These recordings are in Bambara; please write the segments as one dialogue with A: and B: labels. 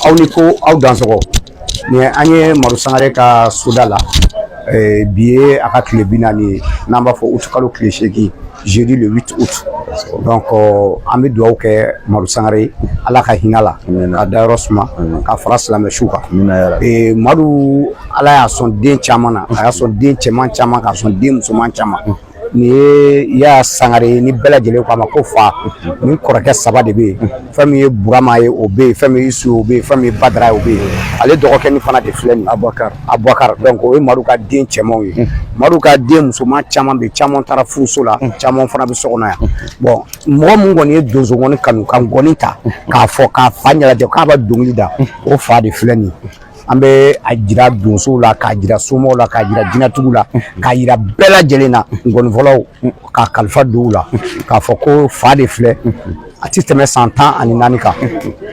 A: aw ni ko aw dansɔgɔ ni an ye Madu Sangare ka soda la bi ye a ka tile 40 n'an b'a fɔ août kalo tile 8 jeudi le 8 août donc an bɛ dugawu kɛ Madu Sangare Ala ka hinɛ la a dayɔrɔ suma ka fara silamɛ su kan Madu Ala y'a sɔn den caman na a y'a sɔn den cɛman caman k'a sɔn den musoman caman ni y'a Sangare ni bɛɛ lajɛlen ko a ma ko fa ni kɔrɔkɛ 3 de bɛ yen fɛn min ye Burama ye o bɛ yen fɛn min ye Isu o bɛ yen fɛn min ye Badara ye o bɛ yen ale dɔgɔkɛ ni fana de filɛ nin Abubakar donc o ye Madu ka den cɛmanw ye Madu ka den musoman caman bɛ caman taara furuso la caman fana bɛ so kɔnɔ yan bon mɔgɔ mun kɔni ye donso ngɔni kanu ka ngɔni ta k'a fɔ k'a fa ɲɛnajɛ k'a bɛ dɔnkili da o fa de filɛ nin an bɛ a jira donsow la k'a jira somɔgɔw la k'a jira jinɛtigiw la k'a jira bɛɛ lajɛlen na ngɔnifɔlaw k'a kalifa don u la k'a fɔ ko fa de filɛ a tɛ tɛmɛ san 14 kan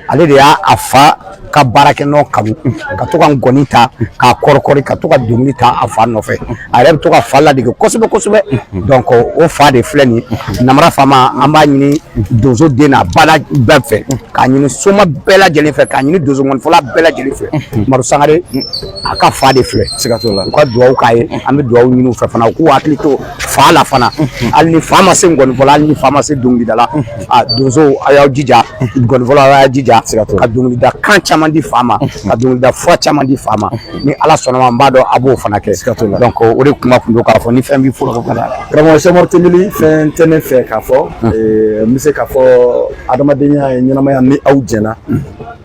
A: ale de y'a fa ka baarakɛnɔ kanu ka to ka ngɔni ta k'a kɔrɔkɔri ka to ka dɔnkili ta a fa nɔfɛ a yɛrɛ bɛ to ka fa ladege kosɛbɛ kosɛbɛ donc o fa de filɛ nin namara fama an b'a ɲini donso den n'a ba bɛɛ fɛ k'a ɲini soma bɛɛ lajɛlen fɛ k'a ɲini donso ngɔnifɔla bɛɛ lajɛlen fɛ Madu Sangare a ka fa de filɛ siga t'o la u ka dugawu k'a ye an bɛ dugawu ɲini u fɛ fana u k'u hakili to fa la fana hali ni fa ma se ngɔnifɔla hali ni fa ma se dɔnkilidala a donso a y'aw jija ngɔnifɔla a y'a jija ka dɔnkilida kan caman di fa ma ka dɔnkilida fura caman di fa ma ni Ala sɔnna ma n b'a dɔn a b'o fana kɛ donc o de kuma kun don k'a fɔ ni fɛn b'i fɔlɔ ka da
B: karamɔgɔ Sɛkumaru Tɛnbeli fɛn tɛ ne fɛ k'a fɔ n bɛ se k'a fɔ adamadenya ye ɲɛnamaya ni aw jɛnna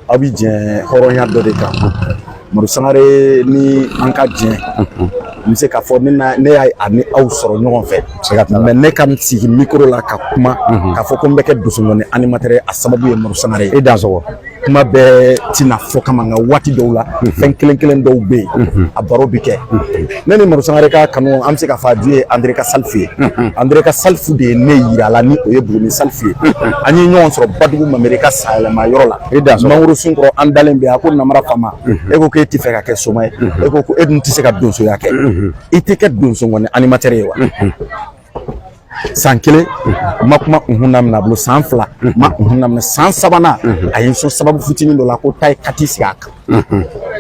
B: aw bɛ jɛn hɔrɔnya dɔ de kan Madu Sangare ni an ka jɛn n bɛ se k'a fɔ ne y'a ni aw sɔrɔ ɲɔgɔn fɛ mais ne ka sigi micro la ka kuma k'a fɔ ko n bɛ kɛ dosongɔni animateur ye a sababu ye Madu Sangare ye
A: dansɔgɔ
B: kuma bɛɛ tɛna fɔ kama nka waati dɔw la fɛn kelen dɔw bɛ yen a baro bɛ kɛ ne ni Madu Sangare ka kanu an bɛ se k'a fɔ a ju ye André ka Salifu ye André ka Salifu de ye ne yira a la ni o ye Buguni Salifu ye an ye ɲɔgɔn sɔrɔ Badugu Mamɛri ka sayɛlɛma yɔrɔ la mangoro sun kɔrɔ an dalen bɛ a ko namara fama e ko k'e tɛ fɛ ka kɛ soma ye e ko e dun tɛ se ka donsoya kɛ i tɛ kɛ donsongɔni animateur ye wa san 1 ma kuma unhun na bolo san 2 ma unhun na san 3nan a ye so sababu fitinin dɔ la ko ta ye kati sigi a kan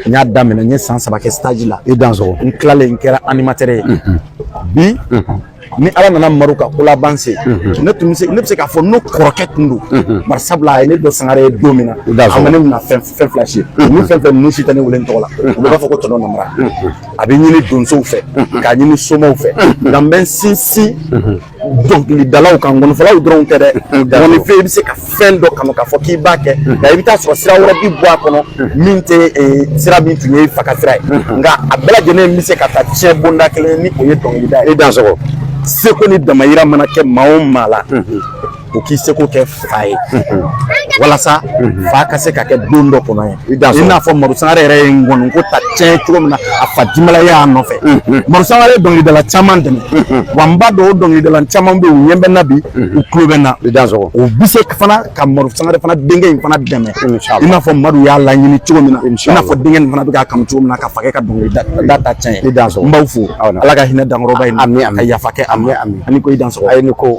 B: n y'a daminɛ n ye san 3 kɛ stage la n tilalen n kɛra animateur ye bi ni Ala nana Madu ka ko laban se ne bɛ se k'a fɔ n'o kɔrɔkɛ tun don bari sabula a ye ne dɔn Sangare ye don min na a ma ne bɛna fɛn fila si ni fɛn ninnu si tɛ ne wele n tɔgɔ la u b'a fɔ ko tɔnɔ namara a bɛ ɲini donsow fɛ k'a ɲini somaw fɛ nka n bɛ n sinsin dɔnkilidalaw kan ngɔnifɔlaw dɔrɔn tɛ dɛ ngɔnifɛ i bɛ se ka fɛn dɔ kanu k'a fɔ k'i b'a kɛ nka i bɛ taa sɔrɔ sira wɛrɛ bi bɔ a kɔnɔ min tɛ sira min tun ye faga sira ye nka a bɛɛ lajɛlen bɛ se ka taa tiɲɛ bonda kelen ni o ye dɔnkilida ye dansɔgɔ seko ni damayira mana kɛ maa o maa la o k'i seko kɛ fa ye walasa fa ka se ka kɛ don dɔ kɔnɔ ye i n'a fɔ Madu Sangare yɛrɛ ye ngɔniko ta tiɲɛ cogo min na a fa Jimala y'a nɔfɛ Madu Sangare ye dɔnkilidala caman dɛmɛ wa n b'a dɔn o dɔnkilidala caman bɛ yen u ɲɛ bɛ n na bi u tulo bɛ n na o bɛ se fana ka Madu Sangare fana denkɛ in fana dɛmɛ i n'a fɔ Madu y'a laɲini cogo min na i n'a fɔ denkɛ in fana bɛ k'a kanu cogo min na ka fa kɛ ka dɔnkilida ta tiɲɛ ye n b'aw fo Ala ka hinɛ dankɔrɔba in na ka yafa kɛ ani ko i dansɔgɔ a ye ne ko